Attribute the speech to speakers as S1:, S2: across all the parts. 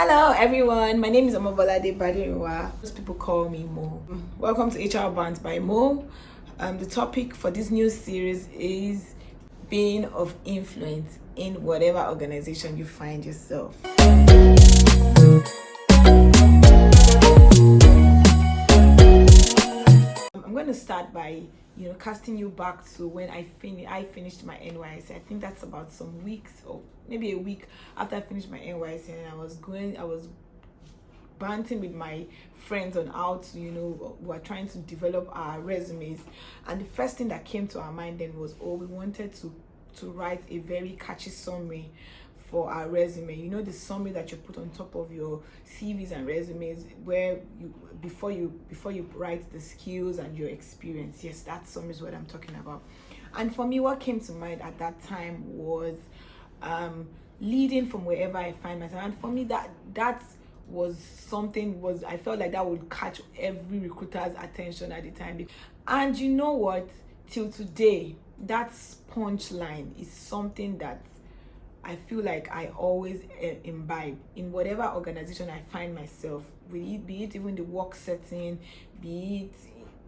S1: Hello everyone, my name is Omobolade Badiwa. Most people call me Mo. Welcome to HR Bands by Mo. The topic for this new series is being of influence in whatever organization you find yourself. I'm going to start by casting you back to when I finished my NYSC. I think that's about some weeks or maybe a week after I finished my NYSC, and I was banting with my friends on how to we were trying to develop our resumes, and the first thing that came to our mind then was, we wanted to write a very catchy summary for our resume. The summary that you put on top of your CVs and resumes, where before you write the skills and your experience. Yes, that summary is what I'm talking about. And for me, what came to mind at that time was leading from wherever I find myself. And for me, that was I felt like that would catch every recruiter's attention at the time. And you know what? Till today, that punchline is something that I feel like I always imbibe in whatever organization I find myself, be it even the work setting, be it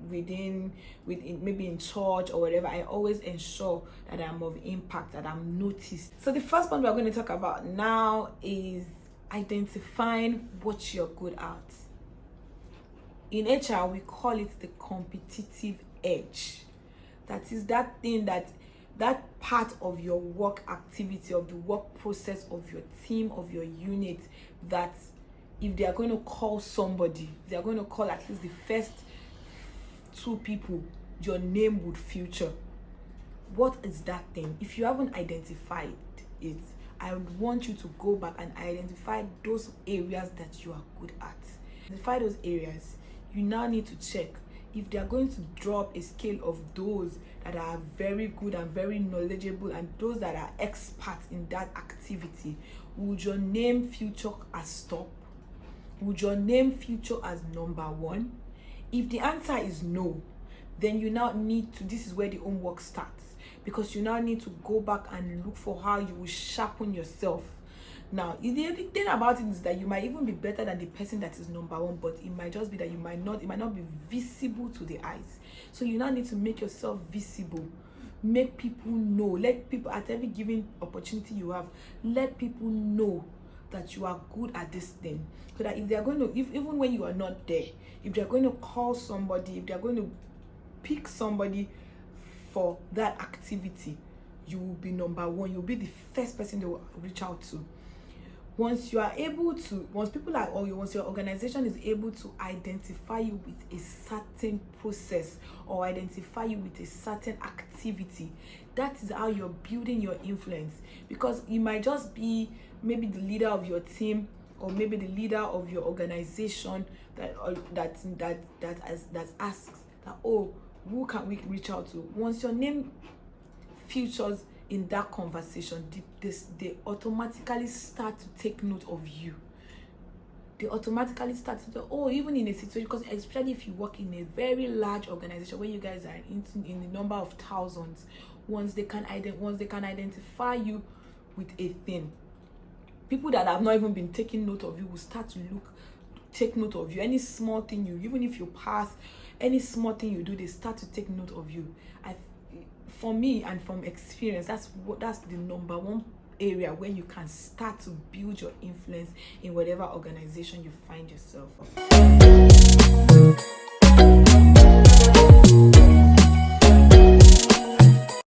S1: within maybe in church or whatever. I always ensure that I'm of impact, that I'm noticed. So the first point we're going to talk about now is identifying what you're good at. In HR, we call it the competitive edge. That is that thing, that part of your work activity, of the work process of your team, of your unit, that if they are going to call somebody, they are going to call at least the first two people, your name would feature. What is that thing? If you haven't identified it, I would want you to go back and identify those areas that you are good at. Identify those areas. You now need to check if they are going to drop a scale of those that are very good and very knowledgeable and those that are experts in that activity. Would your name feature as top? Would your name feature as number one? If the answer is no, then you now need to, this is where the homework starts, because you now need to go back and look for how you will sharpen yourself. Now, the thing about it is that you might even be better than the person that is number one, but it might just be that it might not be visible to the eyes. So you now need to make yourself visible. Make people know. Let people, at every given opportunity you have, let people know that you are good at this thing. So that if they are going to, even when you are not there, if they are going to call somebody, if they are going to pick somebody for that activity, you will be number one. You'll be the first person they will reach out to. Once your organization is able to identify you with a certain process or identify you with a certain activity, that is how you're building your influence. Because you might just be maybe the leader of your team, or maybe the leader of your organization that asks that, who can we reach out to? Once your name features in that conversation, they automatically start to take note of you. They automatically start to even in a situation, because especially if you work in a very large organization where you guys are in the number of thousands, once they can identify you with a thing, people that have not even been taking note of you will start to take note of you. Any small thing even if you pass, any small thing you do, they start to take note of you. For me, and from experience, that's the number one area where you can start to build your influence in whatever organization you find yourself.